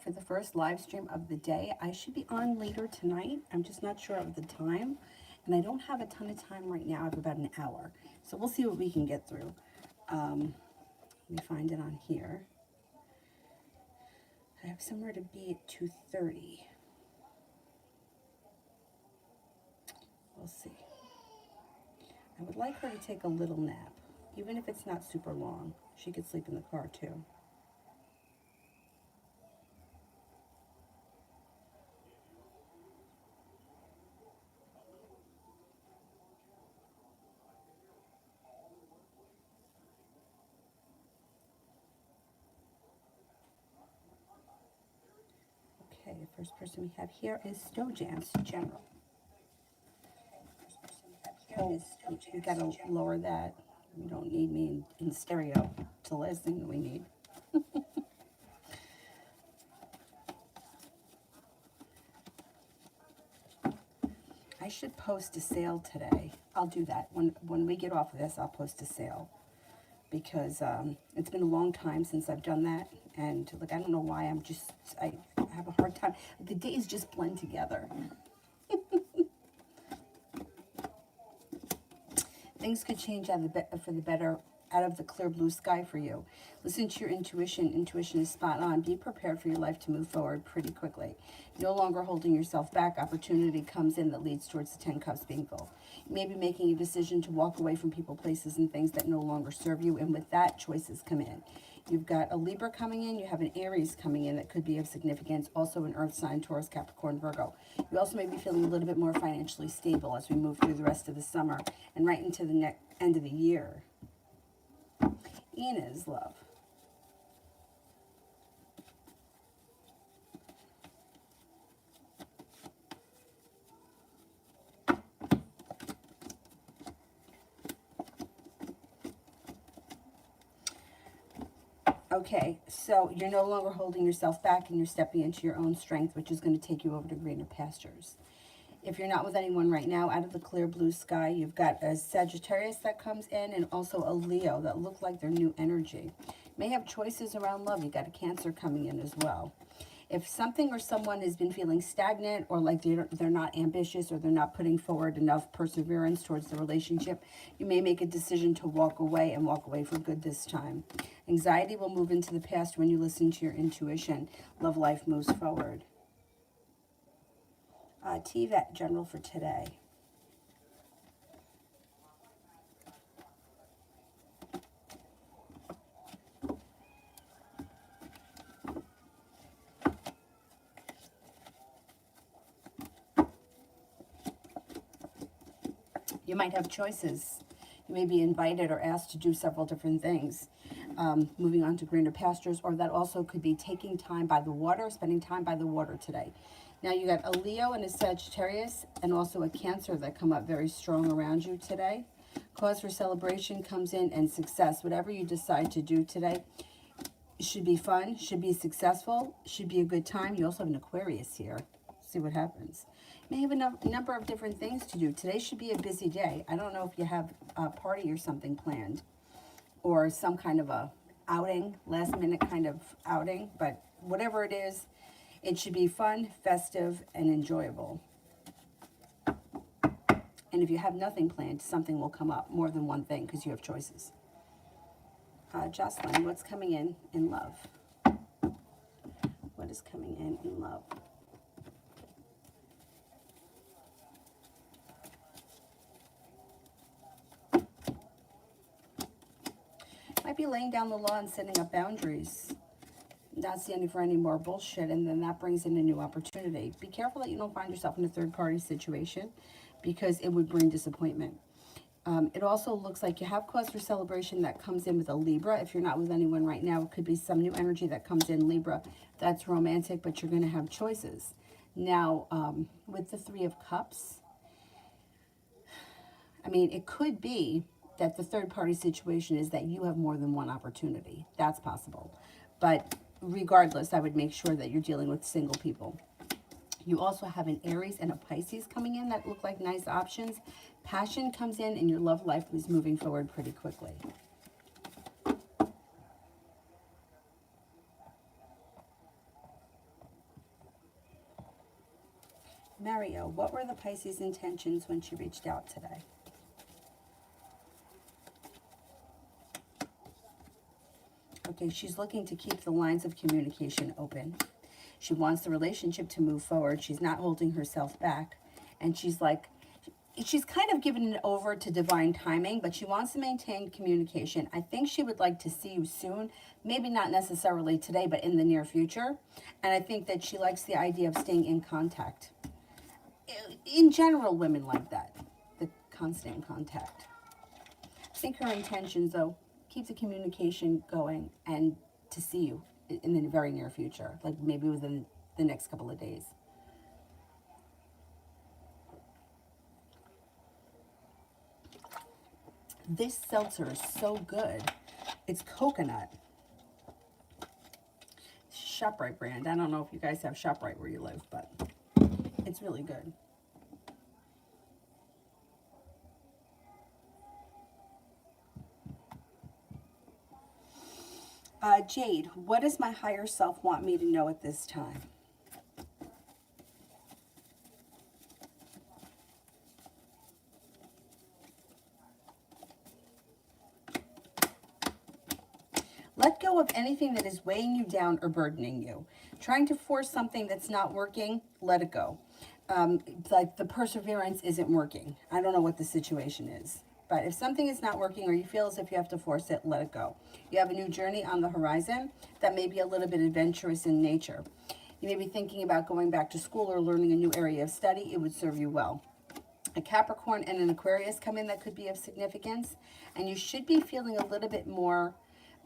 for the first live stream of the day. I should be on later tonight. I'm just not sure of the time. And I don't have a ton of time right now. I have about an hour. So we'll see what we can get through. Let me find it on here. I have somewhere to be at 2:30. We'll see. I would like her to take a little nap, even if it's not super long. She could sleep in the car too. Okay, the first person we have here is Stojance General. Oh, we gotta lower that. We don't need me in stereo. It's the last thing that we need. I should post a sale today. I'll do that. When we get off of this, I'll post a sale. Because it's been a long time since I've done that. And like, I don't know why, I have a hard time. The days just blend together. Things could change for the better out of the clear blue sky for you. Listen to your intuition. Intuition is spot on. Be prepared for your life to move forward pretty quickly. No longer holding yourself back. Opportunity comes in that leads towards the 10 cups being full. You may be making a decision to walk away from people, places, and things that no longer serve you. And with that, choices come in. You've got a Libra coming in. You have an Aries coming in that could be of significance. Also an Earth sign, Taurus, Capricorn, Virgo. You also may be feeling a little bit more financially stable as we move through the rest of the summer and right into the end of the year. Ina's love. Okay, so you're no longer holding yourself back and you're stepping into your own strength, which is going to take you over to greener pastures. If you're not with anyone right now, out of the clear blue sky, you've got a Sagittarius that comes in and also a Leo that look like they're new energy. You may have choices around love. You've got a Cancer coming in as well. If something or someone has been feeling stagnant or like they're not ambitious or they're not putting forward enough perseverance towards the relationship, you may make a decision to walk away and walk away for good this time. Anxiety will move into the past when you listen to your intuition. Love life moves forward. TVET General for today. You might have choices. You may be invited or asked to do several different things. Moving on to greener pastures, or that also could be taking time by the water, spending time by the water today. Now you got a Leo and a Sagittarius and also a Cancer that come up very strong around you today. Cause for celebration comes in and success. Whatever you decide to do today should be fun, should be successful, should be a good time. You also have an Aquarius here. See what happens. You may have a number of different things to do. Today should be a busy day. I don't know if you have a party or something planned or some kind of a outing, last minute kind of outing, but whatever it is, it should be fun, festive, and enjoyable. And if you have nothing planned, something will come up, more than one thing, because you have choices. Jocelyn, what's coming in love? What is coming in love? Might be laying down the law and setting up boundaries. Not standing for any more bullshit, and then that brings in a new opportunity. Be careful that you don't find yourself in a third-party situation because it would bring disappointment. It also looks like you have cause for celebration that comes in with a Libra. If you're not with anyone right now, it could be some new energy that comes in Libra that's romantic, but you're going to have choices. Now, with the Three of Cups, I mean, it could be that the third-party situation is that you have more than one opportunity. That's possible. But regardless, I would make sure that you're dealing with single people. You also have an Aries and a Pisces coming in that look like nice options. Passion comes in and your love life is moving forward pretty quickly. Mario, what were the Pisces' intentions when she reached out today? Okay, she's looking to keep the lines of communication open. She wants the relationship to move forward. She's not holding herself back. And she's like, she's kind of given it over to divine timing, but she wants to maintain communication. I think she would like to see you soon, maybe not necessarily today, but in the near future. And I think that she likes the idea of staying in contact. In general, women like that, the constant contact. I think her intentions, though, keep the communication going and to see you in the very near future, like maybe within the next couple of days. This seltzer is so good. It's coconut. ShopRite brand. I don't know if you guys have ShopRite where you live, but it's really good. Jade, what does my higher self want me to know at this time? Let go of anything that is weighing you down or burdening you. Trying to force something that's not working, let it go. Like the perseverance isn't working. I don't know what the situation is. But if something is not working or you feel as if you have to force it, let it go. You have a new journey on the horizon that may be a little bit adventurous in nature. You may be thinking about going back to school or learning a new area of study. It would serve you well. A Capricorn and an Aquarius come in that could be of significance. And you should be feeling a little bit more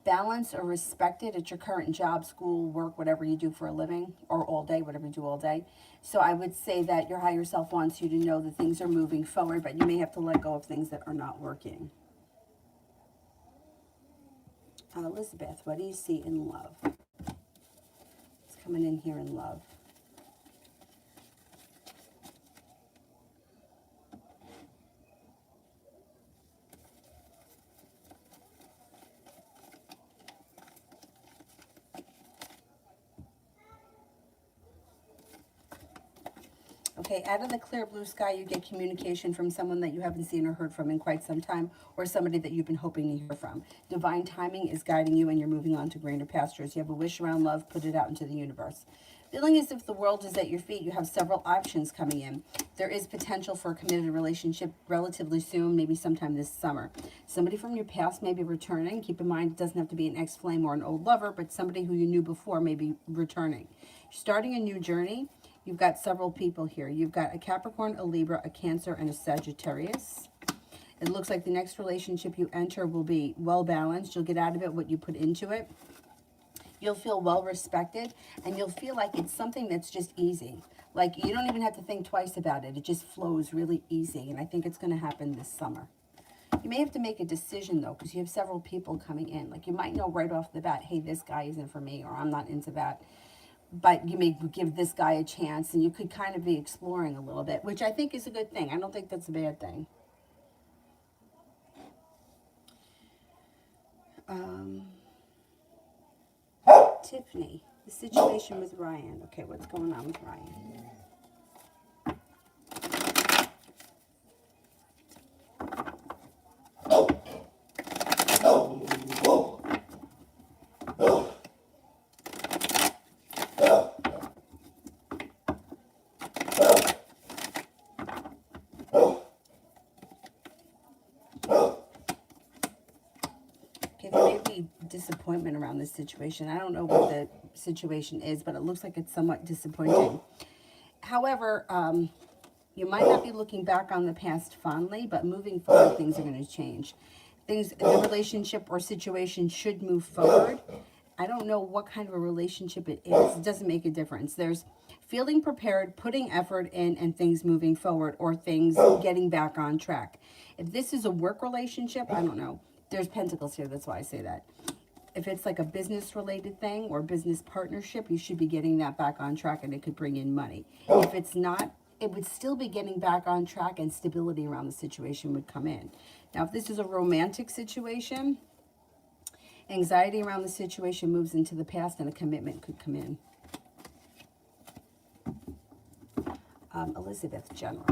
balanced or respected at your current job, school, work, whatever you do for a living, or all day, whatever you do all day. So I would say that your higher self wants you to know that things are moving forward, but you may have to let go of things that are not working. Elizabeth, what do you see in love? It's coming in here in love. Okay, out of the clear blue sky, you get communication from someone that you haven't seen or heard from in quite some time, or somebody that you've been hoping to hear from. Divine timing is guiding you, and you're moving on to greener pastures. You have a wish around love, put it out into the universe. Feeling as if the world is at your feet, you have several options coming in. There is potential for a committed relationship relatively soon, maybe sometime this summer. Somebody from your past may be returning. Keep in mind, it doesn't have to be an ex-flame or an old lover, but somebody who you knew before may be returning. Starting a new journey. You've got several people here. You've got a Capricorn, a Libra, a Cancer, and a Sagittarius. It looks like the next relationship you enter will be well balanced. You'll get out of it what you put into it. You'll feel well respected, and you'll feel like it's something that's just easy. Like you don't even have to think twice about it. It just flows really easy, and I think it's going to happen this summer. You may have to make a decision, though, because you have several people coming in. Like you might know right off the bat, hey, this guy isn't for me, or I'm not into that. But you may give this guy a chance, and you could kind of be exploring a little bit, which I think is a good thing. I don't think that's a bad thing. Tiffany, the situation with Ryan. Okay, what's going on with Ryan? Okay, there may be disappointment around this situation. I don't know what the situation is, but it looks like it's somewhat disappointing. However, you might not be looking back on the past fondly, but moving forward, things are going to change. The relationship or situation should move forward. I don't know what kind of a relationship it is. It doesn't make a difference. There's feeling prepared, putting effort in, and things moving forward, or things getting back on track. If this is a work relationship, I don't know. There's pentacles here, that's why I say that. If it's like a business related thing or business partnership, you should be getting that back on track, and it could bring in money. If it's not, it would still be getting back on track, and stability around the situation would come in. Now, if this is a romantic situation, anxiety around the situation moves into the past, and a commitment could come in. Elizabeth, General.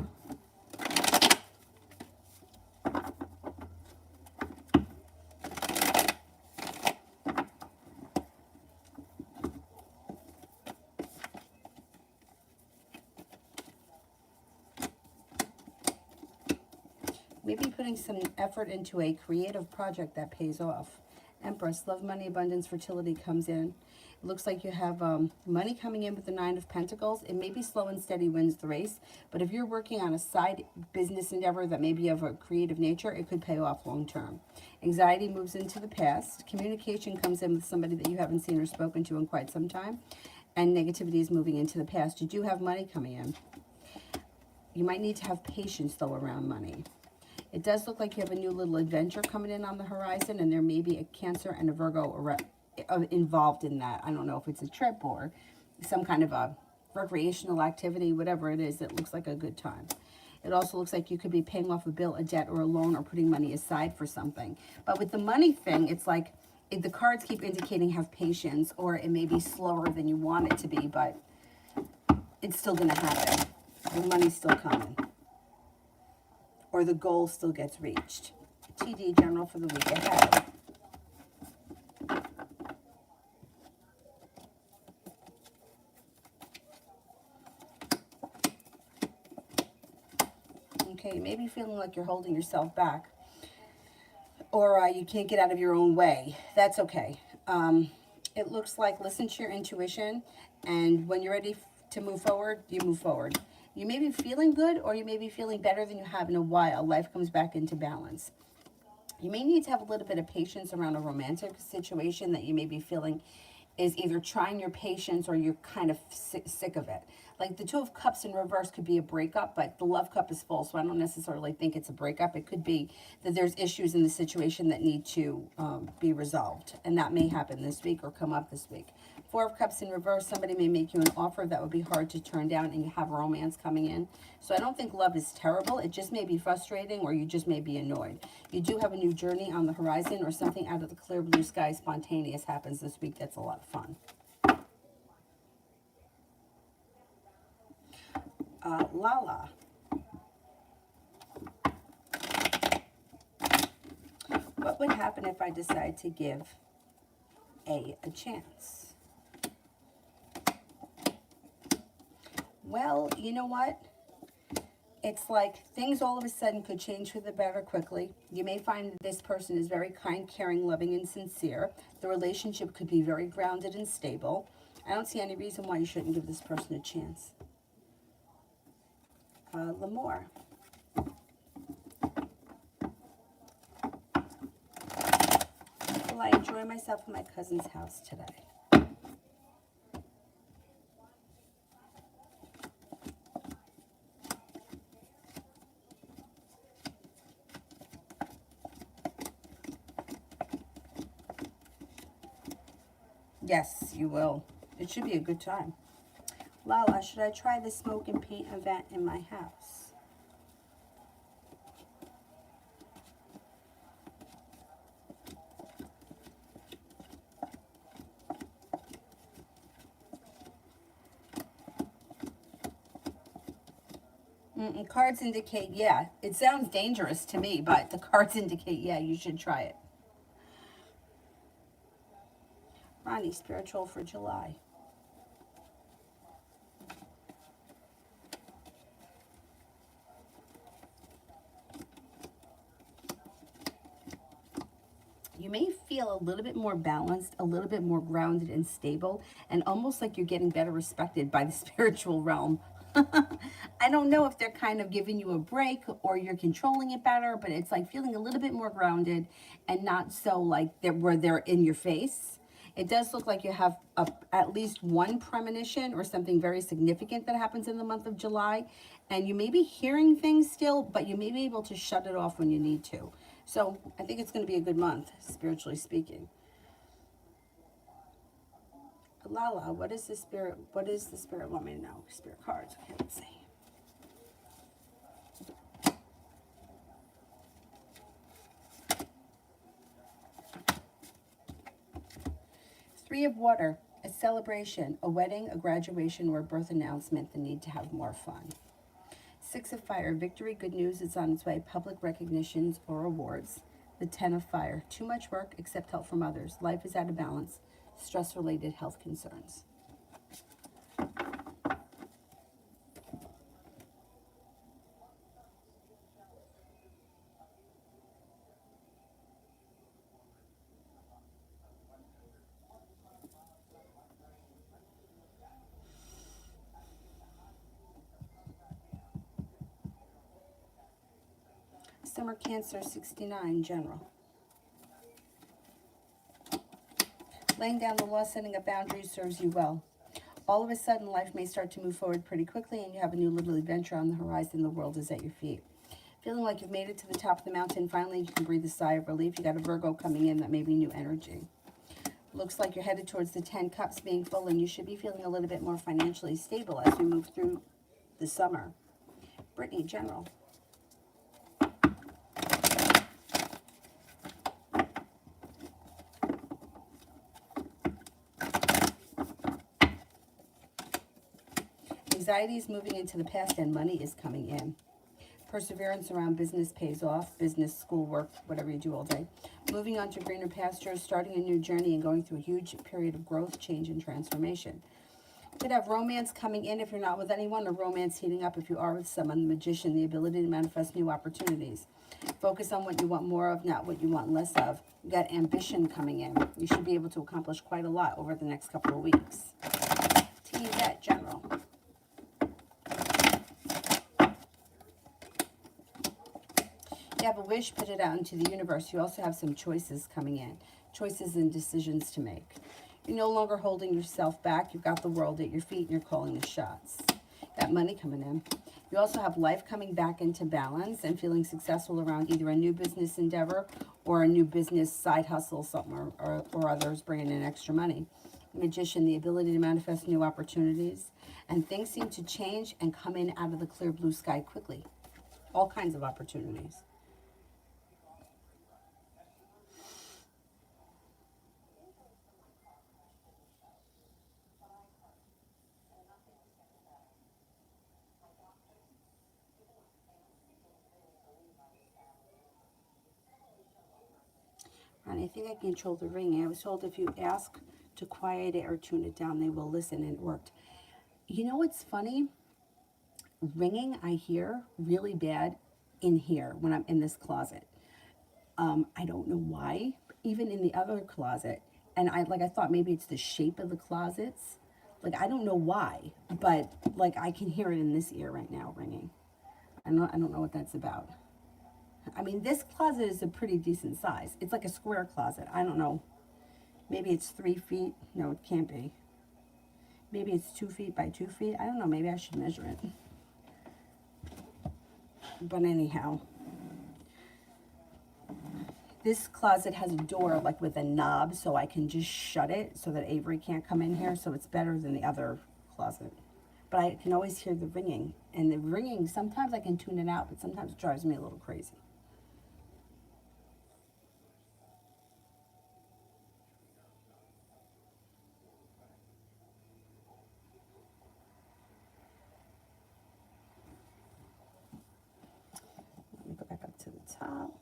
Maybe putting some effort into a creative project that pays off. Empress, love, money, abundance, fertility comes in. It looks like you have money coming in with the Nine of Pentacles. It may be slow and steady wins the race, but if you're working on a side business endeavor that may be of a creative nature, it could pay off long term. Anxiety moves into the past. Communication comes in with somebody that you haven't seen or spoken to in quite some time, and negativity is moving into the past. You do have money coming in. You might need to have patience, though, around money. It does look like you have a new little adventure coming in on the horizon, and there may be a Cancer and a Virgo involved in that. I don't know if it's a trip or some kind of a recreational activity, whatever it is. It looks like a good time. It also looks like you could be paying off a bill, a debt, or a loan, or putting money aside for something. But with the money thing, it's like the cards keep indicating have patience, or it may be slower than you want it to be, but it's still going to happen. The money's still coming. Or the goal still gets reached. TD General for the week ahead. Okay, you may be feeling like you're holding yourself back, or you can't get out of your own way. That's okay. It looks like listen to your intuition, and when you're ready to move forward, you move forward. You may be feeling good, or you may be feeling better than you have in a while. Life comes back into balance. You may need to have a little bit of patience around a romantic situation that you may be feeling is either trying your patience or you're kind of sick of it. Like the Two of Cups in reverse could be a breakup, but the Love Cup is full, so I don't necessarily think it's a breakup. It could be that there's issues in the situation that need to be resolved, and that may happen this week or come up this week. Four of Cups in reverse, somebody may make you an offer that would be hard to turn down, and you have romance coming in. So I don't think love is terrible. It just may be frustrating, or you just may be annoyed. You do have a new journey on the horizon, or something out of the clear blue sky spontaneous happens this week. That's a lot of fun. Lala. What would happen if I decide to give A a chance? Well, you know what? It's like things all of a sudden could change for the better quickly. You may find that this person is very kind, caring, loving, and sincere. The relationship could be very grounded and stable. I don't see any reason why you shouldn't give this person a chance. L'Amour. Will I enjoy myself in my cousin's house today? Yes, you will. It should be a good time. Lala, should I try the smoke and paint event in my house? Cards indicate, yeah. It sounds dangerous to me, but the cards indicate, yeah, you should try it. Ronnie, spiritual for July. You may feel a little bit more balanced, a little bit more grounded and stable, and almost like you're getting better respected by the spiritual realm. I don't know if they're kind of giving you a break or you're controlling it better, but it's like feeling a little bit more grounded and not so like they're in your face. It does look like you have at least one premonition or something very significant that happens in the month of July, and you may be hearing things still, but you may be able to shut it off when you need to. So I think it's going to be a good month, spiritually speaking. Lala, what is the spirit want me to know? Spirit cards. Okay, let's see. Three of Water, a celebration, a wedding, a graduation, or a birth announcement, the need to have more fun. Six of Fire, victory, good news is on its way, public recognitions or awards. The Ten of Fire, too much work, accept help from others. Life is out of balance, stress-related health concerns. Summer Cancer 69, general. Laying down the law, setting up boundaries serves you well. All of a sudden, life may start to move forward pretty quickly and you have a new little adventure on the horizon. The world is at your feet. Feeling like you've made it to the top of the mountain. Finally, you can breathe a sigh of relief. You got a Virgo coming in. That may be new energy. Looks like you're headed towards the 10 cups being full, and you should be feeling a little bit more financially stable as we move through the summer. Brittany, general. Anxiety is moving into the past and money is coming in. Perseverance around business pays off, business, schoolwork, whatever you do all day. Moving on to greener pastures, starting a new journey and going through a huge period of growth, change, and transformation. You could have romance coming in if you're not with anyone, or romance heating up if you are with someone. The Magician, the ability to manifest new opportunities. Focus on what you want more of, not what you want less of. You got ambition coming in. You should be able to accomplish quite a lot over the next couple of weeks. Team Vet, general. You have a wish, put it out into the universe. You also have some choices coming in, choices and decisions to make. You're no longer holding yourself back. You've got the world at your feet and you're calling the shots. Got money coming in. You also have life coming back into balance and feeling successful around either a new business endeavor or a new business side hustle, something or others bringing in extra money. Magician, the ability to manifest new opportunities. And things seem to change and come in out of the clear blue sky quickly. All kinds of opportunities. And I think I control the ringing. I was told if you ask to quiet it or tune it down, they will listen, and it worked. You know what's funny? Ringing I hear really bad in here when I'm in this closet. I don't know why, even in the other closet. And I thought maybe it's the shape of the closets. Like, I don't know why, but like I can hear it in this ear right now ringing. I don't know what that's about. I mean, this closet is a pretty decent size. It's like a square closet. I don't know. Maybe it's 3 feet. No, it can't be. Maybe it's 2 feet by 2 feet. I don't know. Maybe I should measure it. But anyhow, this closet has a door like with a knob, so I can just shut it so that Avery can't come in here. So it's better than the other closet. But I can always hear the ringing. And the ringing, sometimes I can tune it out, but sometimes it drives me a little crazy. Let me go back up to the top.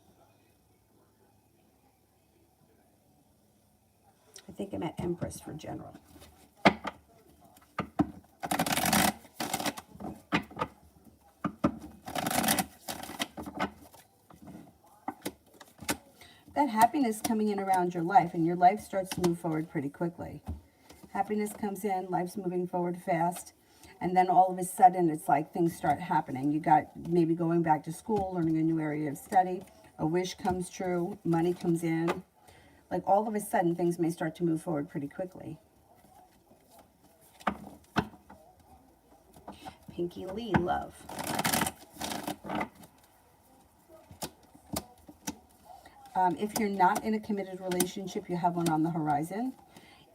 I think I'm at Empress for general. That happiness coming in around your life, and your life starts to move forward pretty quickly. Happiness comes in, life's moving forward fast, and then all of a sudden it's like things start happening. You got maybe going back to school, learning a new area of study, a wish comes true, money comes in. Like all of a sudden things may start to move forward pretty quickly. Pinky Lee, love. If you're not in a committed relationship, you have one on the horizon.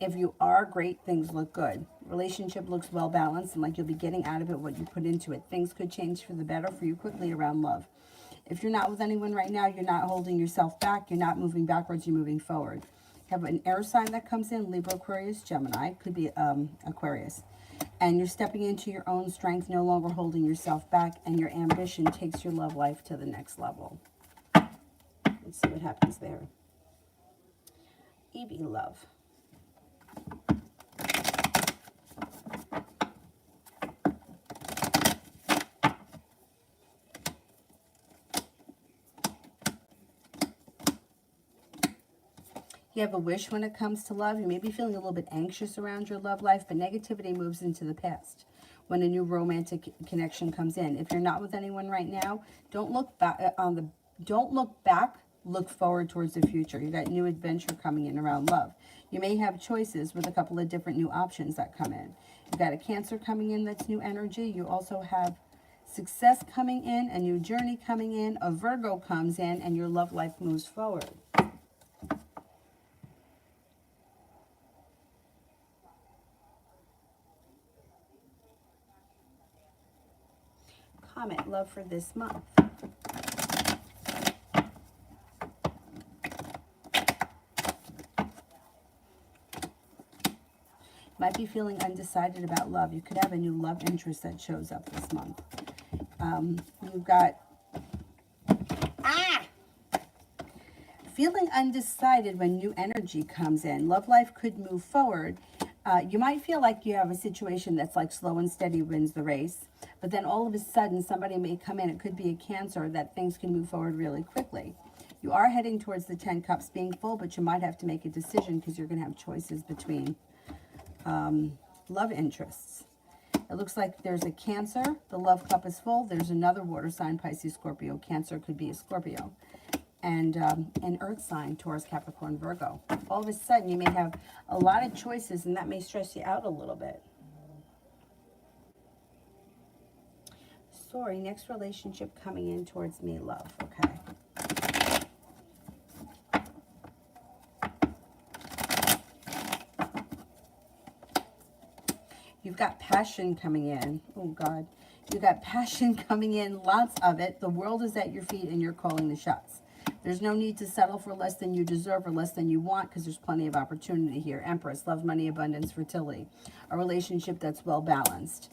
If you are, great, things look good. Relationship looks well balanced and like you'll be getting out of it what you put into it. Things could change for the better for you quickly around love. If you're not with anyone right now, you're not holding yourself back. You're not moving backwards, you're moving forward. You have an air sign that comes in, Libra, Aquarius, Gemini. Could be Aquarius. And you're stepping into your own strength, no longer holding yourself back, and your ambition takes your love life to the next level. Let's see what happens there. Evie, love. You have a wish when it comes to love. You may be feeling a little bit anxious around your love life, but negativity moves into the past when a new romantic connection comes in. If you're not with anyone right now, don't look back look forward towards the future. You got new adventure coming in around love. You may have choices with a couple of different new options that come in. You got a Cancer coming in, that's new energy. You also have success coming in, a new journey coming in, a Virgo comes in, and your love life moves forward. Comment, love for this month. Might be feeling undecided about love. You could have a new love interest that shows up this month. You've got feeling undecided when new energy comes in. Love life could move forward. You might feel like you have a situation that's like slow and steady wins the race, but then all of a sudden somebody may come in. It could be a Cancer that things can move forward really quickly. You are heading towards the 10 cups being full, but you might have to make a decision because you're going to have choices between love interests. It looks like there's a Cancer. The love cup is full. There's another water sign, Pisces, Scorpio. Cancer could be a Scorpio. And an earth sign, Taurus, Capricorn, Virgo. All of a sudden, you may have a lot of choices, and that may stress you out a little bit. Sorry, next relationship coming in towards me, love. Okay. You've got passion coming in. Oh, God. You've got passion coming in, lots of it. The world is at your feet, and you're calling the shots. There's no need to settle for less than you deserve or less than you want because there's plenty of opportunity here. Empress, love, money, abundance, fertility. A relationship that's well balanced.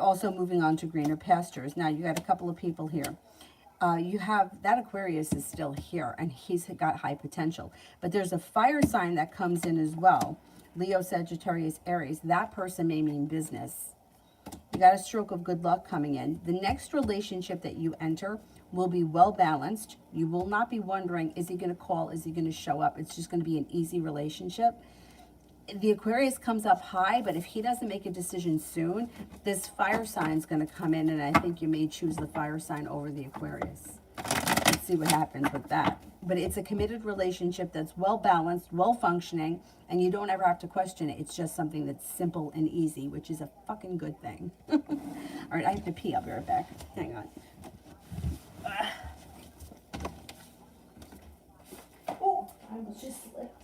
Also moving on to greener pastures. Now, you got a couple of people here. You have, that Aquarius is still here, and he's got high potential. But there's a fire sign that comes in as well. Leo, Sagittarius, Aries. That person may mean business. You got a stroke of good luck coming in. The next relationship that you enter will be well balanced. You will not be wondering, is he going to call? Is he going to show up? It's just going to be an easy relationship. The Aquarius comes up high, but if he doesn't make a decision soon, this fire sign is going to come in, and I think you may choose the fire sign over the Aquarius. Let's see what happens with that. But it's a committed relationship that's well balanced, well functioning, and you don't ever have to question it. It's just something that's simple and easy, which is a fucking good thing. All right, I have to pee. I'll be right back. Hang on. Oh, I was just slipped.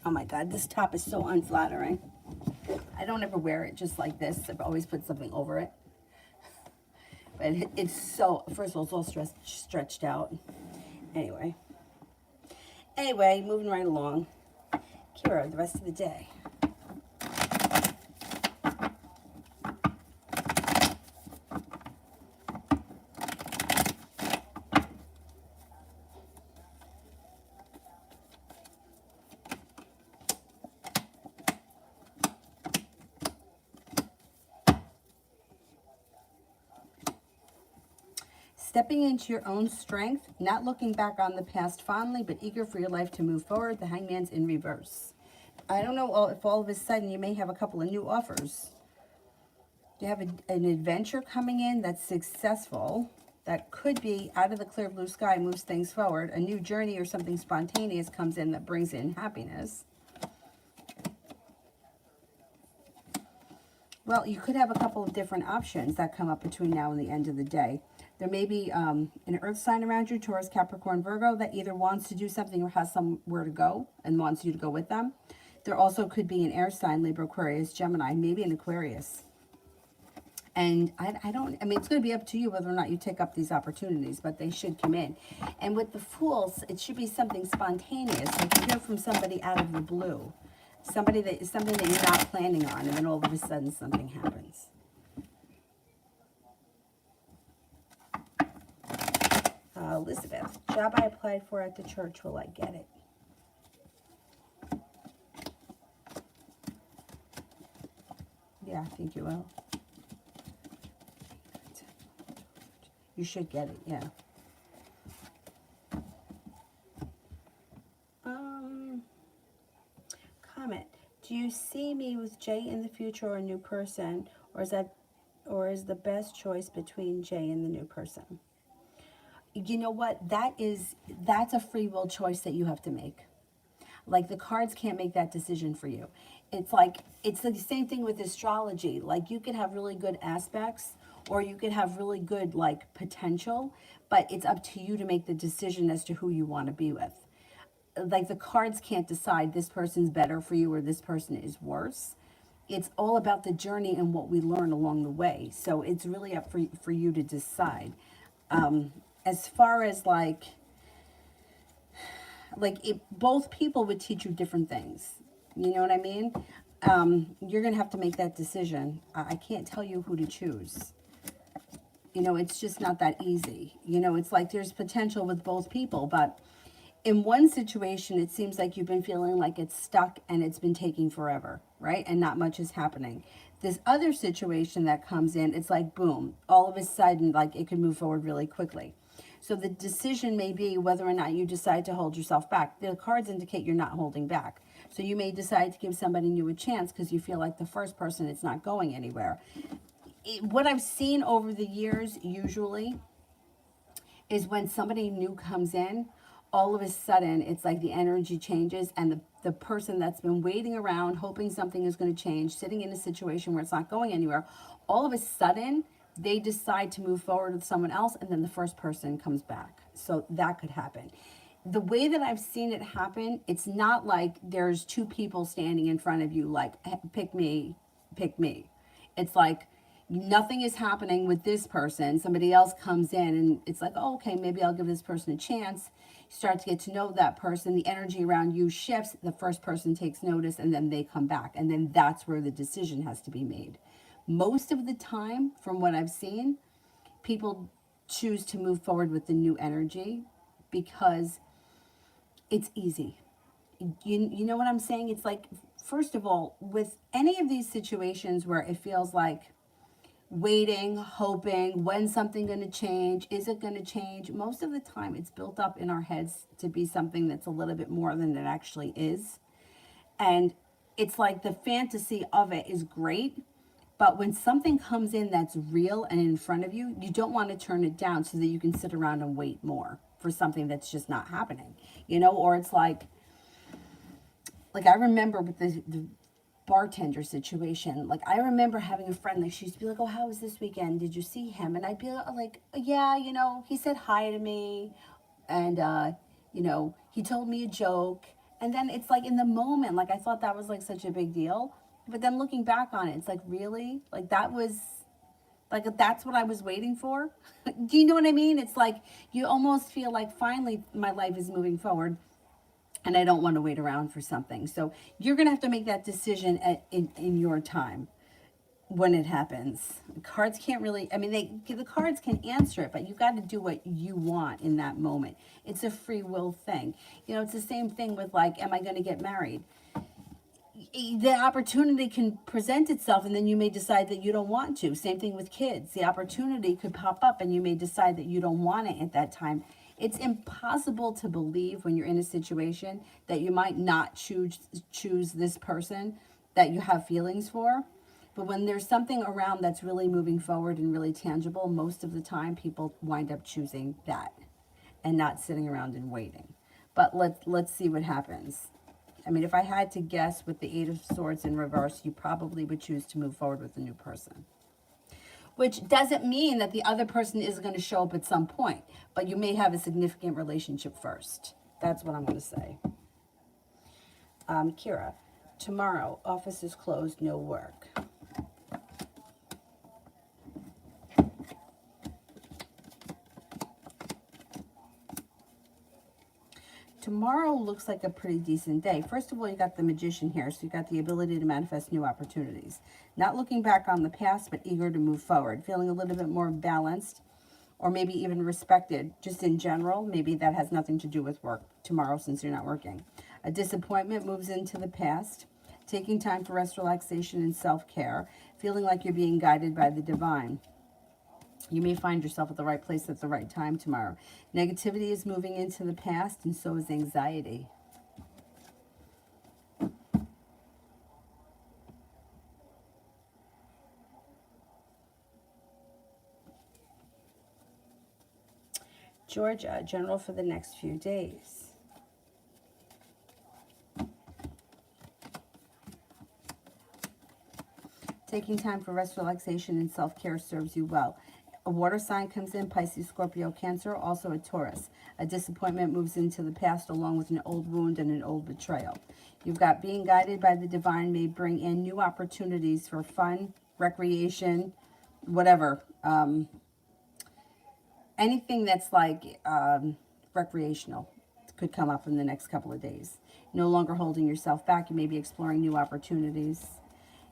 Oh my God, this top is so unflattering. I don't ever wear it just like this. I've always put something over it. But it's so, first of all, it's all stretched out. Anyway. Anyway, moving right along. Kira, the rest of the day. Stepping into your own strength, not looking back on the past fondly, but eager for your life to move forward. The Hangman's in reverse. I don't know if all of a sudden you may have a couple of new offers. You have an adventure coming in that's successful. That could be out of the clear blue sky, moves things forward. A new journey or something spontaneous comes in that brings in happiness. Well, you could have a couple of different options that come up between now and the end of the day. There may be an earth sign around you, Taurus, Capricorn, Virgo, that either wants to do something or has somewhere to go and wants you to go with them. There also could be an air sign, Libra, Aquarius, Gemini, maybe an Aquarius. And I mean, it's going to be up to you whether or not you take up these opportunities, but they should come in. And with the Fools, it should be something spontaneous. Like you hear from somebody out of the blue. Something that you're not planning on, and then all of a sudden something happens. Elizabeth, job I applied for at the church, will I get it? Yeah, I think you will. You should get it, yeah. Comment. Do you see me with Jay in the future or a new person? Or is the best choice between Jay and the new person? You know what? That's a free will choice that you have to make. Like the cards can't make that decision for you. It's the same thing with astrology. Like you could have really good aspects or you could have really good like potential, but it's up to you to make the decision as to who you want to be with. Like the cards can't decide this person's better for you or this person is worse. It's all about the journey and what we learn along the way. So it's really up for you to decide. As far as both people would teach you different things. You know what I mean? You're going to have to make that decision. I can't tell you who to choose. You know, it's just not that easy. You know, it's like there's potential with both people, but in one situation, it seems like you've been feeling like it's stuck and it's been taking forever, right? And not much is happening. This other situation that comes in, it's like, boom, all of a sudden, like it can move forward really quickly. So the decision may be whether or not you decide to hold yourself back. The cards indicate you're not holding back. So you may decide to give somebody new a chance because you feel like the first person, it's not going anywhere. What I've seen over the years, usually, is when somebody new comes in, all of a sudden, it's like the energy changes and the person that's been waiting around, hoping something is going to change, sitting in a situation where it's not going anywhere, all of a sudden, they decide to move forward with someone else and then the first person comes back. So that could happen. The way that I've seen it happen, it's not like there's two people standing in front of you like, pick me, pick me. It's like nothing is happening with this person. Somebody else comes in and it's like, oh, okay, maybe I'll give this person a chance. You start to get to know that person. The energy around you shifts. The first person takes notice and then they come back. And then that's where the decision has to be made. Most of the time, from what I've seen, people choose to move forward with the new energy because it's easy. You know what I'm saying? It's like, first of all, with any of these situations where it feels like waiting, hoping, when's something going to change? Is it going to change? Most of the time, it's built up in our heads to be something that's a little bit more than it actually is. And it's like the fantasy of it is great. But when something comes in that's real and in front of you, you don't want to turn it down so that you can sit around and wait more for something that's just not happening, you know? Or it's like I remember with the bartender situation, like I remember having a friend, like she used to be like, oh, how was this weekend? Did you see him? And I'd be like, yeah, you know, he said hi to me and, you know, he told me a joke. And then it's like in the moment, like I thought that was like such a big deal. But then looking back on it, it's like, really? Like that was, like that's what I was waiting for? Do you know what I mean? It's like you almost feel like finally my life is moving forward. and I don't want to wait around for something. So you're going to have to make that decision in your time when it happens. The cards can't really, I mean, the cards can answer it, but you've got to do what you want in that moment. It's a free will thing. You know, it's the same thing with like, am I going to get married? The opportunity can present itself and then you may decide that you don't want to. Same thing with kids. The opportunity could pop up and you may decide that you don't want it at that time. It's impossible to believe when you're in a situation that you might not choose this person that you have feelings for. But when there's something around that's really moving forward and really tangible, most of the time people wind up choosing that and not sitting around and waiting. But let's see what happens. I mean, if I had to guess with the Eight of Swords in reverse, you probably would choose to move forward with a new person. Which doesn't mean that the other person isn't going to show up at some point, but you may have a significant relationship first. That's what I'm going to say. Kira, tomorrow, office is closed, no work. Tomorrow looks like a pretty decent day. First of all, you got the Magician here, so you got the ability to manifest new opportunities. Not looking back on the past, but eager to move forward. Feeling a little bit more balanced, or maybe even respected, just in general. Maybe that has nothing to do with work tomorrow since you're not working. A disappointment moves into the past. Taking time for rest, relaxation, and self-care. Feeling like you're being guided by the divine. You may find yourself at the right place at the right time tomorrow. Negativity is moving into the past, and so is anxiety. Georgia, general for the next few days. Taking time for rest, relaxation, and self-care serves you well. A water sign comes in, Pisces, Scorpio, Cancer, also a Taurus. A disappointment moves into the past along with an old wound and an old betrayal. You've got being guided by the divine may bring in new opportunities for fun, recreation, whatever. Anything that's like recreational could come up in the next couple of days. No longer holding yourself back. You may be exploring new opportunities.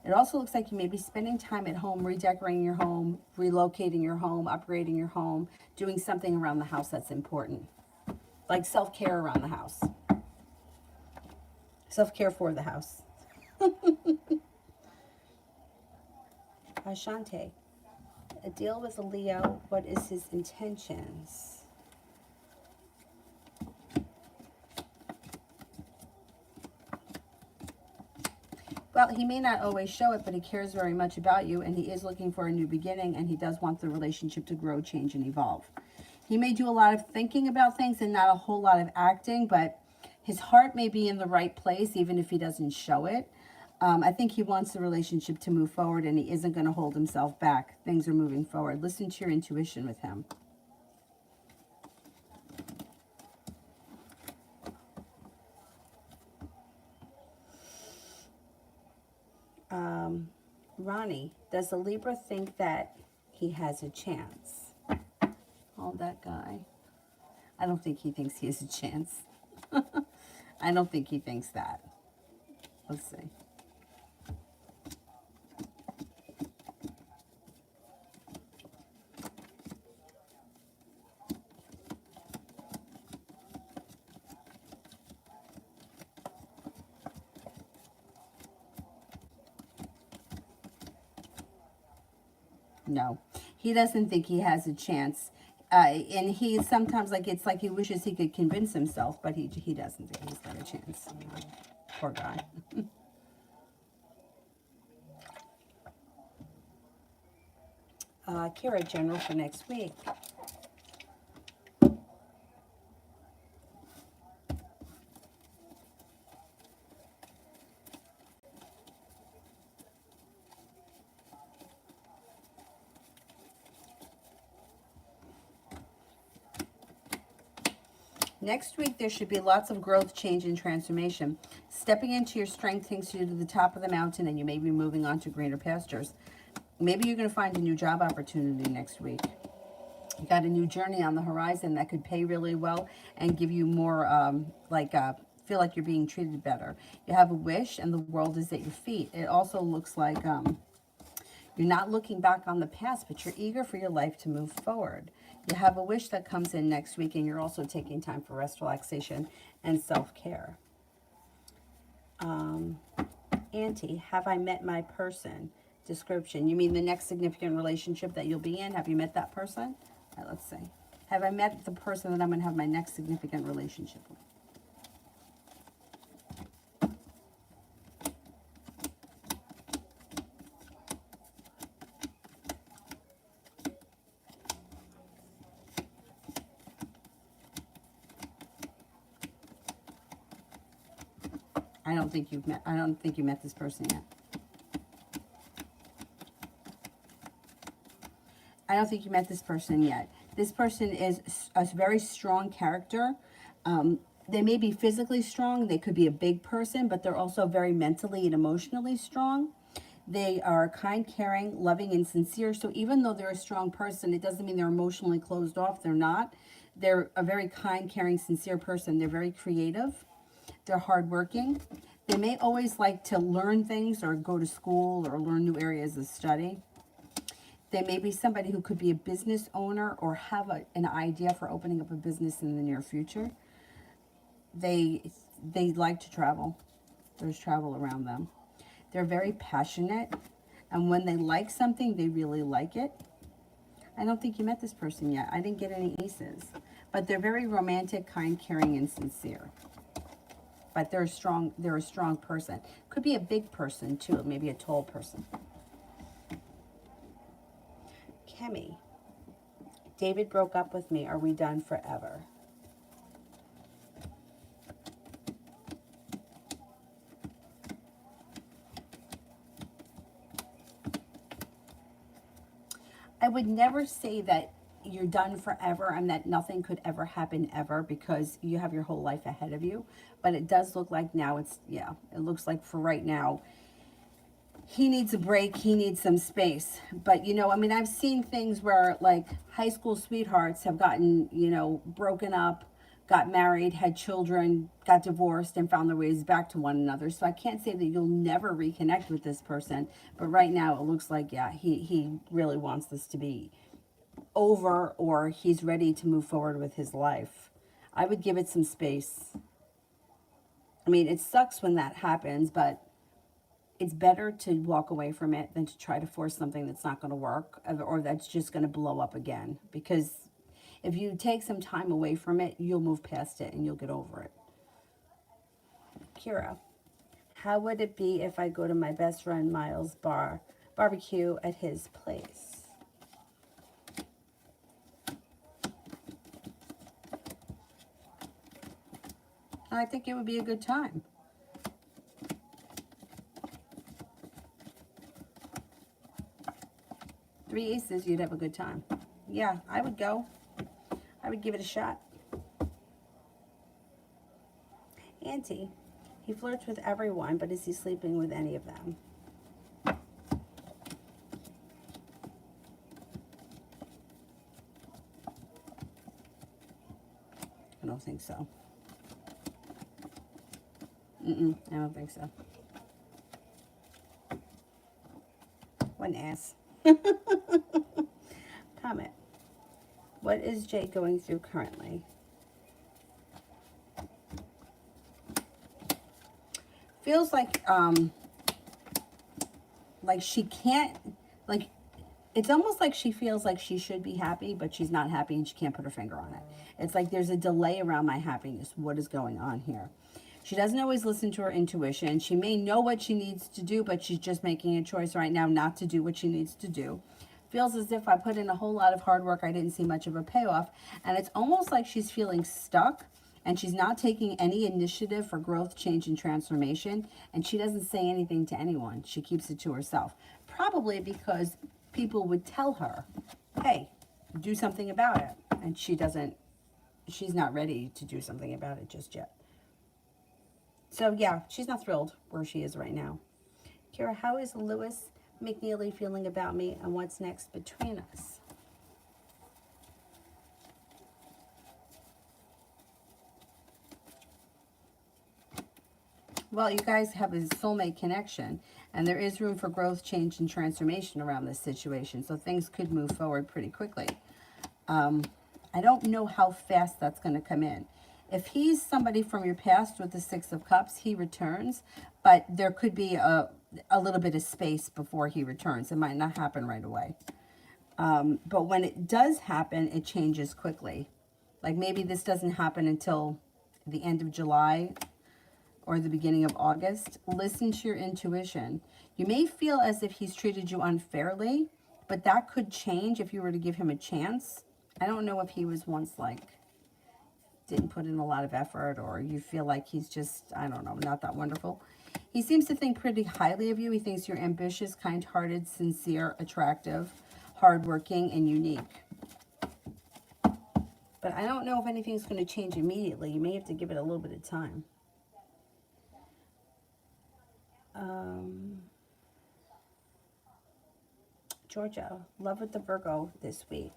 It also looks like you may be spending time at home, redecorating your home, relocating your home, upgrading your home, doing something around the house that's important. Like self-care around the house. Self-care for the house. Ashante, a deal with a Leo. What is his intentions? Well, he may not always show it, but he cares very much about you, and he is looking for a new beginning, and he does want the relationship to grow, change, and evolve. He may do a lot of thinking about things and not a whole lot of acting, but his heart may be in the right place, even if he doesn't show it. I think he wants the relationship to move forward, and he isn't going to hold himself back. Things are moving forward. Listen to your intuition with him. Ronnie, does the Libra think that he has a chance? Oh, that guy. I don't think he thinks he has a chance. I don't think he thinks that. Let's see. No, he doesn't think he has a chance. And he sometimes, like, it's like he wishes he could convince himself, but he doesn't think he's got a chance. Poor guy. Kira, general for next week. Next week, there should be lots of growth, change, and transformation. Stepping into your strength takes you to the top of the mountain, and you may be moving on to greener pastures. Maybe you're going to find a new job opportunity next week. You got a new journey on the horizon that could pay really well and give you more feel like you're being treated better. You have a wish and the world is at your feet. It also looks like you're not looking back on the past, but you're eager for your life to move forward. You have a wish that comes in next week, and you're also taking time for rest, relaxation, and self-care. Auntie, have I met my person? Description. You mean the next significant relationship that you'll be in? Have you met that person? All right, let's see. Have I met the person that I'm going to have my next significant relationship with? I don't think you met this person yet. I don't think you met this person yet. This person is a very strong character. They may be physically strong. They could be a big person, but they're also very mentally and emotionally strong. They are kind, caring, loving, and sincere. So even though they're a strong person, it doesn't mean they're emotionally closed off. They're not. They're a very kind, caring, sincere person. They're very creative. They're hardworking. They may always like to learn things or go to school or learn new areas of study. They may be somebody who could be a business owner or have an idea for opening up a business in the near future. They like to travel. There's travel around them. They're very passionate, and when they like something, they really like it. I don't think you met this person yet. I didn't get any aces, but they're very romantic, kind, caring, and sincere. But they're a strong person. Could be a big person too, maybe a tall person. Kemi, David broke up with me. Are we done forever? I would never say that you're done forever and that nothing could ever happen ever, because you have your whole life ahead of you. But it does look like now it looks like for right now, he needs a break. He needs some space. But, I've seen things where like high school sweethearts have gotten, broken up, got married, had children, got divorced, and found their ways back to one another. So I can't say that you'll never reconnect with this person. But right now it looks like, he really wants this to be over, or he's ready to move forward with his life. I would give it some space. It sucks when that happens, but it's better to walk away from it than to try to force something that's not going to work, or that's just going to blow up again. Because if you take some time away from it, you'll move past it and you'll get over it. Kira, how would it be if I go to my best friend Miles' barbecue at his place? I think it would be a good time. Three aces, you'd have a good time. Yeah, I would go. I would give it a shot. Auntie, he flirts with everyone, but is he sleeping with any of them? I don't think so. I don't think so. One ass. Comment. What is Jay going through currently? Feels like she can't, it's almost like she feels like she should be happy, but she's not happy and she can't put her finger on it. It's like there's a delay around my happiness. What is going on here? She doesn't always listen to her intuition. She may know what she needs to do, but she's just making a choice right now not to do what she needs to do. Feels as if I put in a whole lot of hard work. I didn't see much of a payoff. And it's almost like she's feeling stuck and she's not taking any initiative for growth, change, and transformation. And she doesn't say anything to anyone. She keeps it to herself. Probably because people would tell her, hey, do something about it. And she's not ready to do something about it just yet. So yeah, she's not thrilled where she is right now. Kira, how is Lewis McNeely feeling about me, and what's next between us? Well, you guys have a soulmate connection, and there is room for growth, change, and transformation around this situation. So things could move forward pretty quickly. I don't know how fast that's going to come in. If he's somebody from your past with the Six of Cups, he returns, but there could be a little bit of space before he returns. It might not happen right away. But when it does happen, it changes quickly. Like maybe this doesn't happen until the end of July or the beginning of August. Listen to your intuition. You may feel as if he's treated you unfairly, but that could change if you were to give him a chance. I don't know if he was once like, didn't put in a lot of effort, or you feel like he's just, I don't know, not that wonderful. He seems to think pretty highly of you. He thinks you're ambitious, kind-hearted, sincere, attractive, hardworking, and unique. But I don't know if anything's going to change immediately. You may have to give it a little bit of time. Georgia, love with the Virgo this week.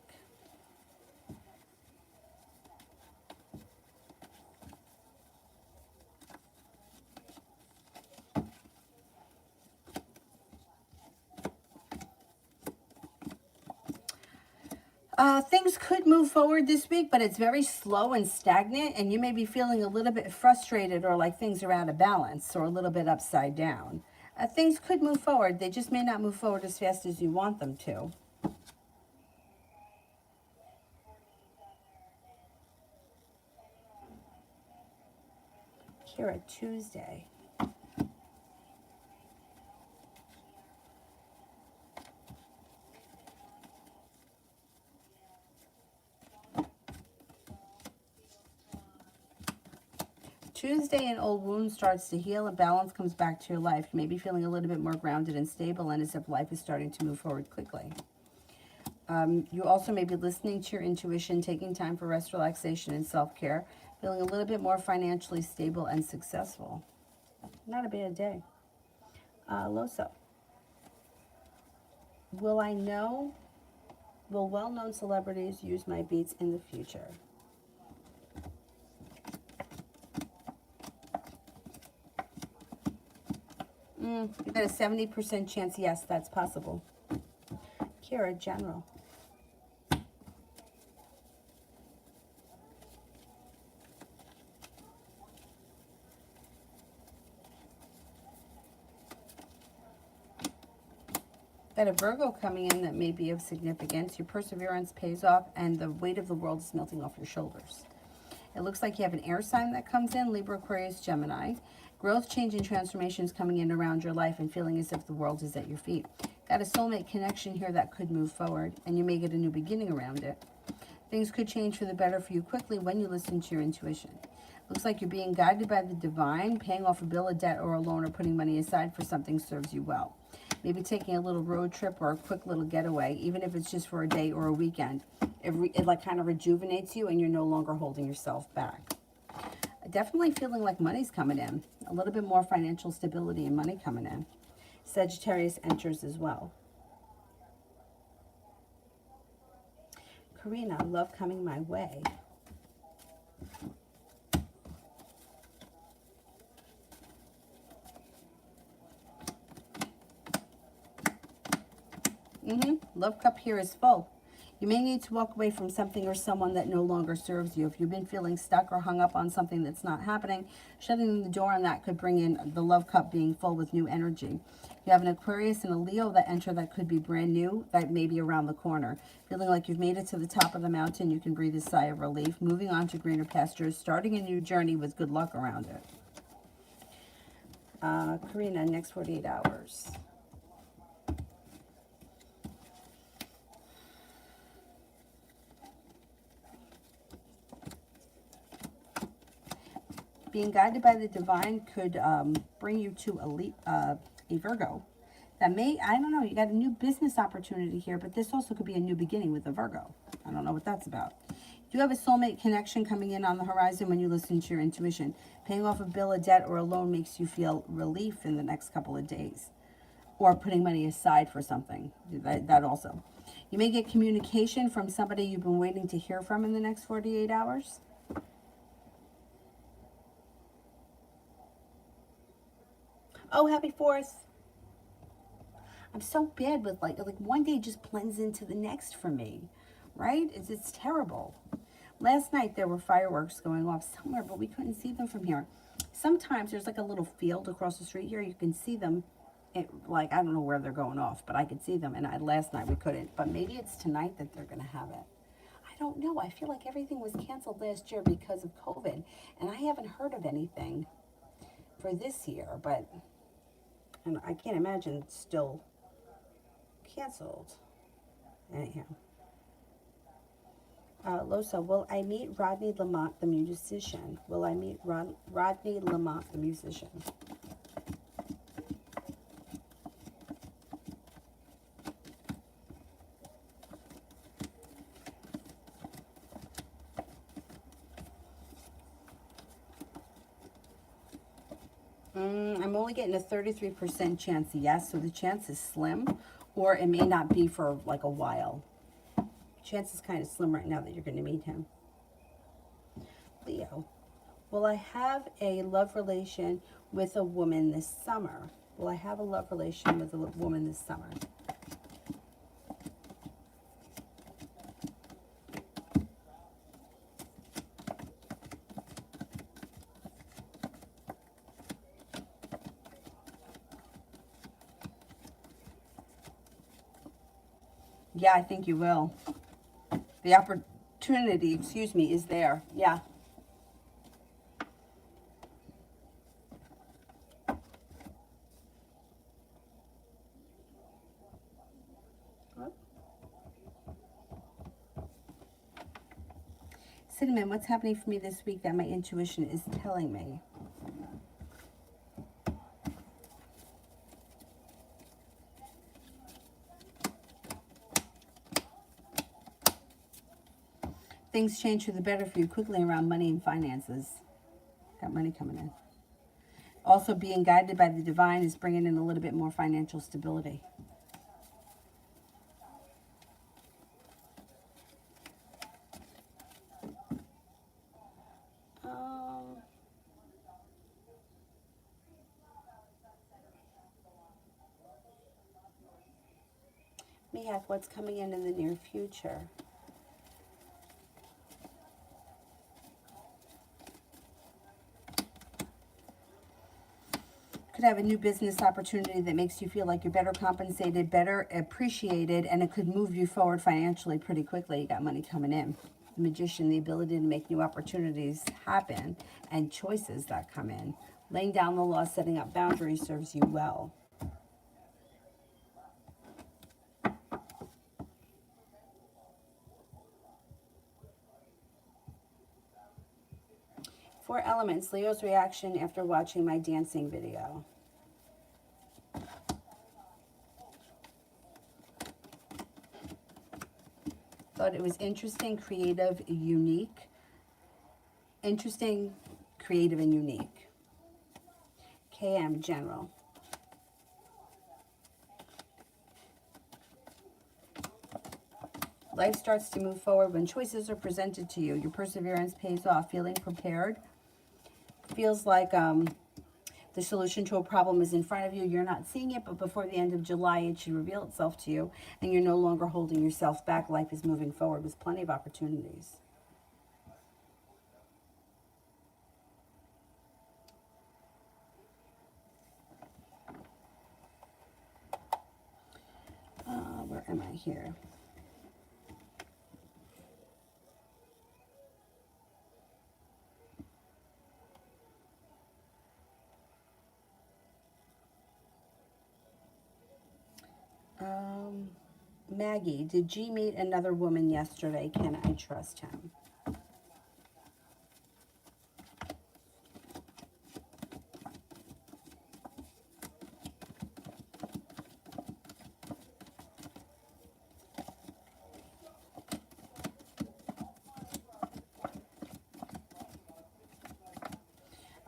Things could move forward this week, but it's very slow and stagnant, and you may be feeling a little bit frustrated or like things are out of balance or a little bit upside down. Things could move forward. They just may not move forward as fast as you want them to. Kira, Tuesday. Tuesday, an old wound starts to heal and balance comes back to your life. You may be feeling a little bit more grounded and stable, and as if life is starting to move forward quickly. You also may be listening to your intuition, taking time for rest, relaxation, and self-care, feeling a little bit more financially stable and successful. Not a bad day. Loso. Will well-known celebrities use my beats in the future? You got a 70% chance, yes, that's possible. Kira, General. Got a Virgo coming in that may be of significance. Your perseverance pays off, and the weight of the world is melting off your shoulders. It looks like you have an air sign that comes in, Libra, Aquarius, Gemini. Growth, change, and transformations coming in around your life and feeling as if the world is at your feet. Got a soulmate connection here that could move forward, and you may get a new beginning around it. Things could change for the better for you quickly when you listen to your intuition. Looks like you're being guided by the divine. Paying off a bill, a debt, or a loan, or putting money aside for something serves you well. Maybe taking a little road trip or a quick little getaway, even if it's just for a day or a weekend. It like kind of rejuvenates you, and you're no longer holding yourself back. Definitely feeling like money's coming in. A little bit more financial stability and money coming in. Sagittarius enters as well. Karina, love coming my way. Love cup here is full. You may need to walk away from something or someone that no longer serves you. If you've been feeling stuck or hung up on something that's not happening, shutting the door on that could bring in the love cup being full with new energy. You have an Aquarius and a Leo that enter that could be brand new, that may be around the corner. Feeling like you've made it to the top of the mountain, you can breathe a sigh of relief. Moving on to greener pastures, starting a new journey with good luck around it. Karina, next 48 hours. Being guided by the divine could bring you to a Virgo that may, I don't know, you got a new business opportunity here, but this also could be a new beginning with a Virgo. I don't know what that's about. You have a soulmate connection coming in on the horizon when you listen to your intuition. Paying off a bill, a debt, or a loan makes you feel relief in the next couple of days. Or putting money aside for something, that also. You may get communication from somebody you've been waiting to hear from in the next 48 hours. Oh, happy 4th. I'm so bad with like one day just blends into the next for me, right? It's terrible. Last night there were fireworks going off somewhere, but we couldn't see them from here. Sometimes there's like a little field across the street here. You can see them. Like, I don't know where they're going off, but I could see them. And last night we couldn't. But maybe it's tonight that they're going to have it. I don't know. I feel like everything was canceled last year because of COVID. And I haven't heard of anything for this year. But and I can't imagine it's still canceled. Anyhow. Losa, will I meet Rodney Lamont, the musician? Will I meet Rodney Lamont, the musician? I'm only getting a 33% chance yes, so the chance is slim, or it may not be for like a while. Chance is kind of slim right now that you're going to meet him. Leo, will I have a love relation with a woman this summer? Will I have a love relation with a woman this summer? Yeah, I think you will. The opportunity, excuse me, is there. Yeah. Cinnamon, what's happening for me this week that my intuition is telling me? Things change for the better for you quickly around money and finances. Got money coming in. Also, being guided by the divine is bringing in a little bit more financial stability. Mihak, what's coming in the near future? Could have a new business opportunity that makes you feel like you're better compensated, better appreciated, and it could move you forward financially pretty quickly. You got money coming in. The Magician, the ability to make new opportunities happen and choices that come in. Laying down the law, setting up boundaries serves you well. Four elements, Leo's reaction after watching my dancing video. Thought it was interesting, creative, unique. Interesting, creative, and unique. KM, general. Life starts to move forward when choices are presented to you. Your perseverance pays off. Feeling prepared. Feels like the solution to a problem is in front of you. You're not seeing it, but before the end of July, it should reveal itself to you, and you're no longer holding yourself back. Life is moving forward with plenty of opportunities. Where am I here? Maggie, did G meet another woman yesterday? Can I trust him?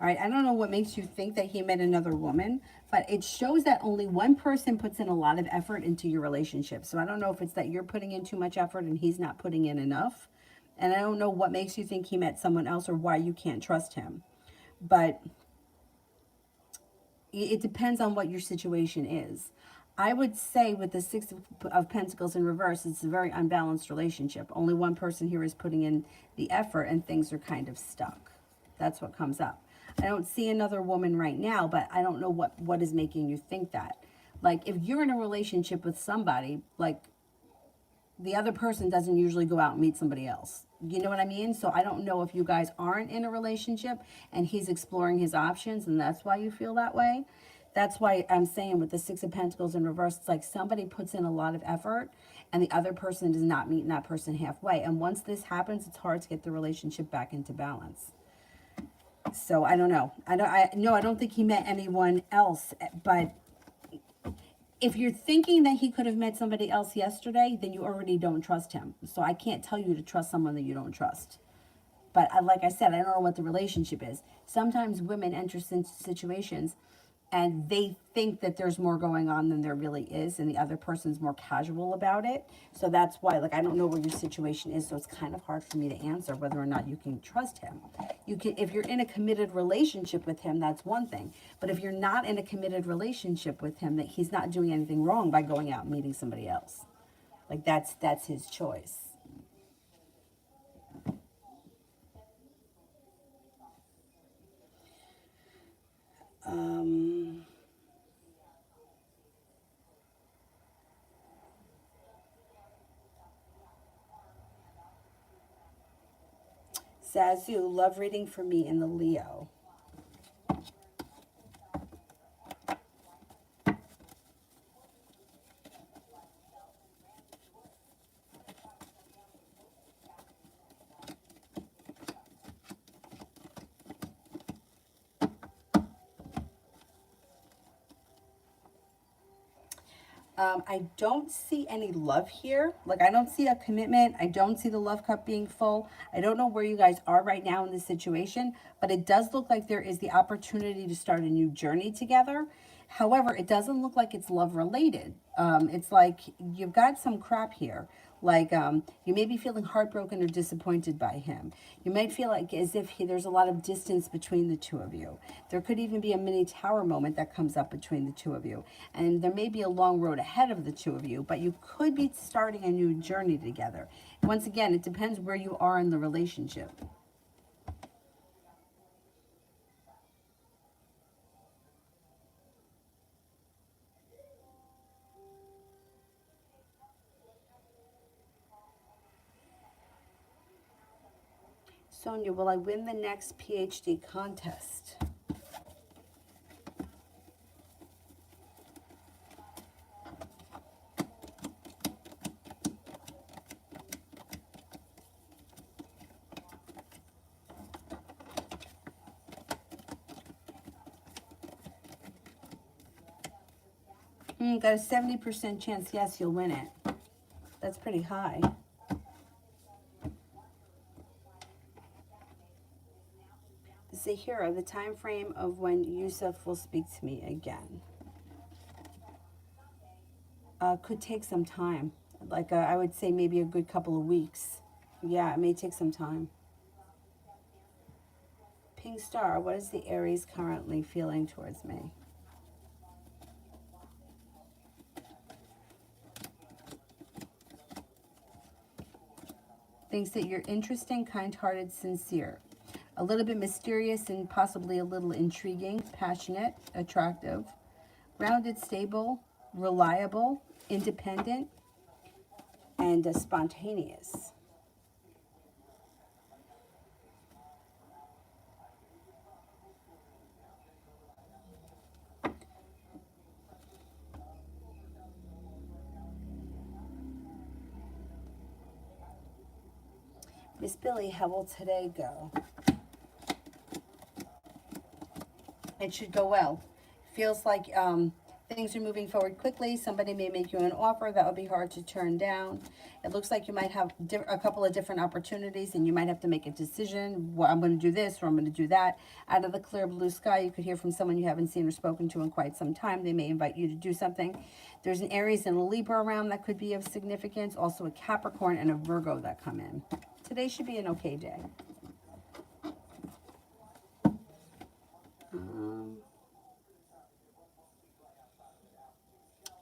All right, I don't know what makes you think that he met another woman, but it shows that only one person puts in a lot of effort into your relationship. So I don't know if it's that you're putting in too much effort and he's not putting in enough. And I don't know what makes you think he met someone else or why you can't trust him. But it depends on what your situation is. I would say with the Six of Pentacles in reverse, it's a very unbalanced relationship. Only one person here is putting in the effort and things are kind of stuck. That's what comes up. I don't see another woman right now, but I don't know what is making you think that. Like, if you're in a relationship with somebody, like, the other person doesn't usually go out and meet somebody else. You know what I mean? So I don't know if you guys aren't in a relationship and he's exploring his options and that's why you feel that way. That's why I'm saying with the Six of Pentacles in reverse, it's like somebody puts in a lot of effort and the other person does not meet that person halfway. And once this happens, it's hard to get the relationship back into balance. So I don't know. I don't think he met anyone else, but if you're thinking that he could have met somebody else yesterday, then you already don't trust him. So I can't tell you to trust someone that you don't trust. But like I said, I don't know what the relationship is. Sometimes women enter into situations and they think that there's more going on than there really is, and the other person's more casual about it. So that's why, like, I don't know what your situation is, so it's kind of hard for me to answer whether or not you can trust him. You can, if you're in a committed relationship with him, that's one thing. But if you're not in a committed relationship with him, that he's not doing anything wrong by going out and meeting somebody else. Like, that's his choice. Zazu, love reading for me in the Leo. I don't see any love here. Like, I don't see a commitment. I don't see the love cup being full. I don't know where you guys are right now in this situation, but it does look like there is the opportunity to start a new journey together. However, it doesn't look like it's love related. It's like you've got some crap here. Like, you may be feeling heartbroken or disappointed by him. You might feel like as if there's a lot of distance between the two of you. There could even be a mini tower moment that comes up between the two of you. And there may be a long road ahead of the two of you, but you could be starting a new journey together. Once again, it depends where you are in the relationship. Sonia, will I win the next PhD contest? Got a 70% chance, yes, you'll win it. That's pretty high. Zahira, the time frame of when Yusuf will speak to me again. Could take some time. Like, I would say maybe a good couple of weeks. Yeah, it may take some time. Pink Star, what is the Aries currently feeling towards me? Thinks that you're interesting, kind-hearted, sincere. A little bit mysterious and possibly a little intriguing, passionate, attractive, grounded, stable, reliable, independent, and spontaneous. Miss Billy, how will today go? It should go well. Feels like things are moving forward quickly. Somebody may make you an offer that would be hard to turn down. It looks like you might have a couple of different opportunities and you might have to make a decision. Well, I'm going to do this or I'm going to do that. Out of the clear blue sky, you could hear from someone you haven't seen or spoken to in quite some time. They may invite you to do something. There's an Aries and a Libra around that could be of significance. Also a Capricorn and a Virgo that come in. Today should be an okay day.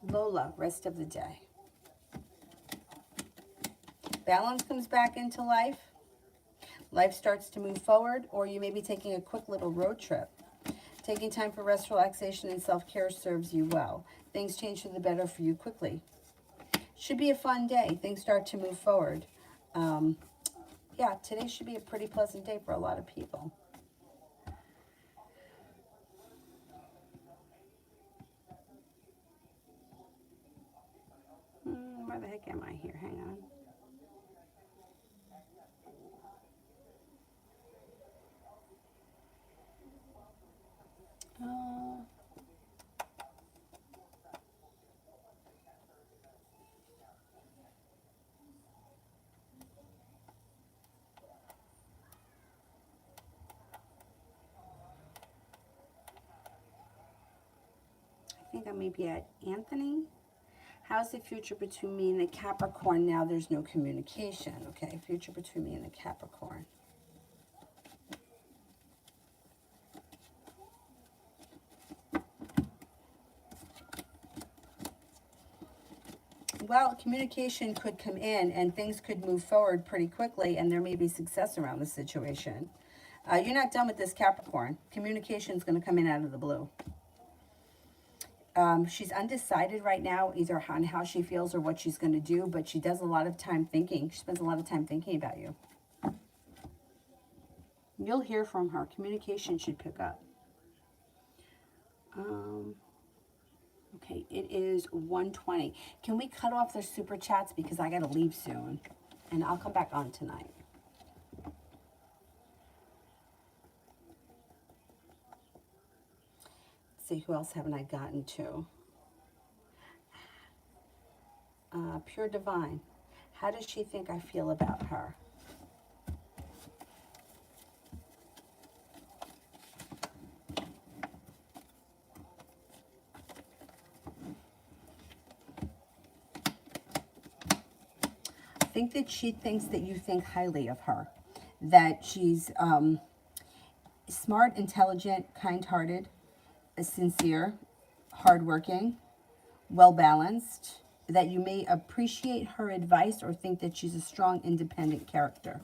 Lola, rest of the day. Balance comes back into life. Life starts to move forward, or you may be taking a quick little road trip. Taking time for rest, relaxation, and self-care serves you well. Things change for the better for you quickly. Should be a fun day. Things start to move forward. Yeah, today should be a pretty pleasant day for a lot of people. Where the heck am I here? Hang on. I think I may be at Anthony. How's the future between me and the Capricorn? Now there's no communication. Okay, future between me and the Capricorn. Well, communication could come in and things could move forward pretty quickly, and there may be success around the situation. You're not done with this Capricorn. Communication is going to come in out of the blue. She's undecided right now, either on how she feels or what she's going to do, but she does a lot of time thinking. She spends a lot of time thinking about you. You'll hear from her. Communication should pick up. Okay, it is 1:20. Can we cut off their super chats because I got to leave soon, and I'll come back on tonight. Let's see, who else haven't I gotten to? Pure Divine. How does she think I feel about her? I think that she thinks that you think highly of her, that she's smart, intelligent, kind-hearted, sincere, hardworking, well-balanced, that you may appreciate her advice or think that she's a strong, independent character.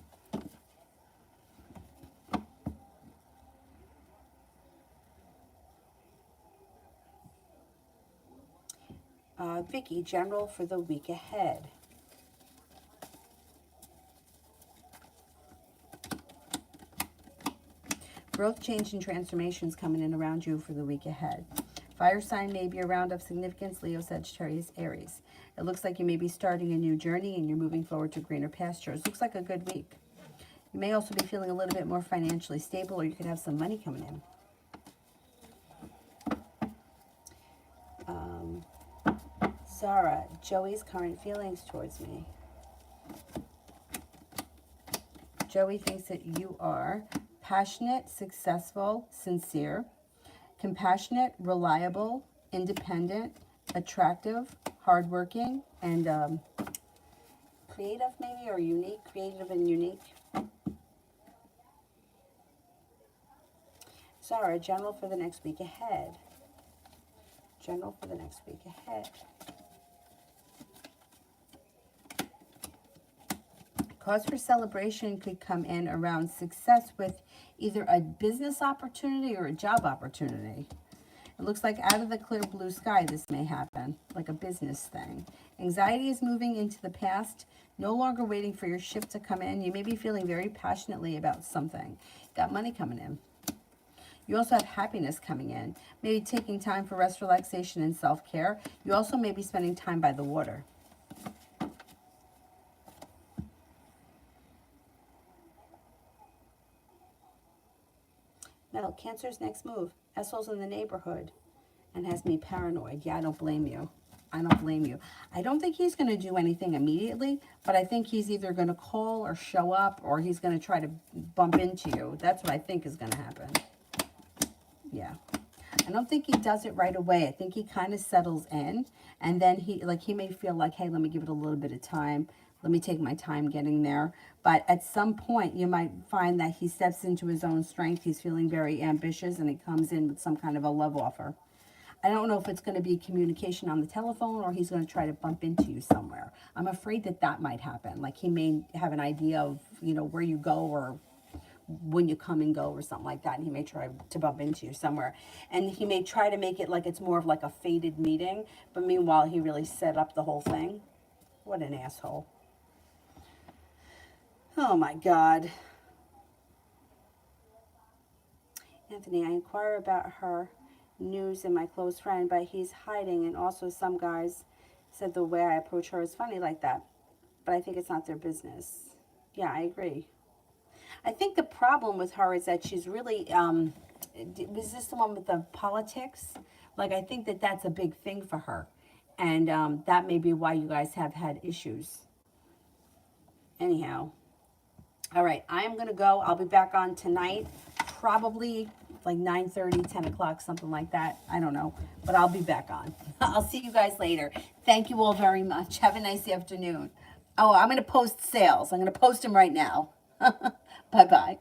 Vicky, general for the week ahead. Growth, change, and transformations coming in around you for the week ahead. Fire sign may be around of significance, Leo, Sagittarius, Aries. It looks like you may be starting a new journey and you're moving forward to greener pastures. Looks like a good week. You may also be feeling a little bit more financially stable, or you could have some money coming in. Zara, Joey's current feelings towards me. Joey thinks that you are passionate, successful, sincere, compassionate, reliable, independent, attractive, hardworking, and creative maybe, or unique, creative and unique. Zara, general for the next week ahead. General for the next week ahead. Cause for celebration could come in around success with either a business opportunity or a job opportunity. It looks like out of the clear blue sky this may happen, like a business thing. Anxiety is moving into the past, no longer waiting for your shift to come in. You may be feeling very passionately about something. Got money coming in. You also have happiness coming in. Maybe taking time for rest, relaxation, and self-care. You also may be spending time by the water. Now, Cancer's next move. Essel's in the neighborhood and has me paranoid. Yeah, I don't blame you. I don't blame you. I don't think he's going to do anything immediately, but I think he's either going to call or show up, or he's going to try to bump into you. That's what I think is going to happen. Yeah. I don't think he does it right away. I think he kind of settles in, and then he may feel like, hey, let me give it a little bit of time. Let me take my time getting there. But at some point, you might find that he steps into his own strength. He's feeling very ambitious, and he comes in with some kind of a love offer. I don't know if it's going to be communication on the telephone or he's going to try to bump into you somewhere. I'm afraid that that might happen. Like he may have an idea of, you know, where you go or when you come and go or something like that, and he may try to bump into you somewhere. And he may try to make it like it's more of like a fated meeting, but meanwhile he really set up the whole thing. What an asshole. Oh my God. Anthony, I inquire about her news and my close friend, but he's hiding, and also some guys said the way I approach her is funny like that, but I think it's not their business. Yeah, I agree. I think the problem with her is that she's really, was this the one with the politics? Like, I think that that's a big thing for her. And that may be why you guys have had issues. Anyhow. All right, I'm going to go. I'll be back on tonight, probably like 9:30, 10 o'clock, something like that. I don't know, but I'll be back on. I'll see you guys later. Thank you all very much. Have a nice afternoon. Oh, I'm going to post sales. I'm going to post them right now. Bye-bye.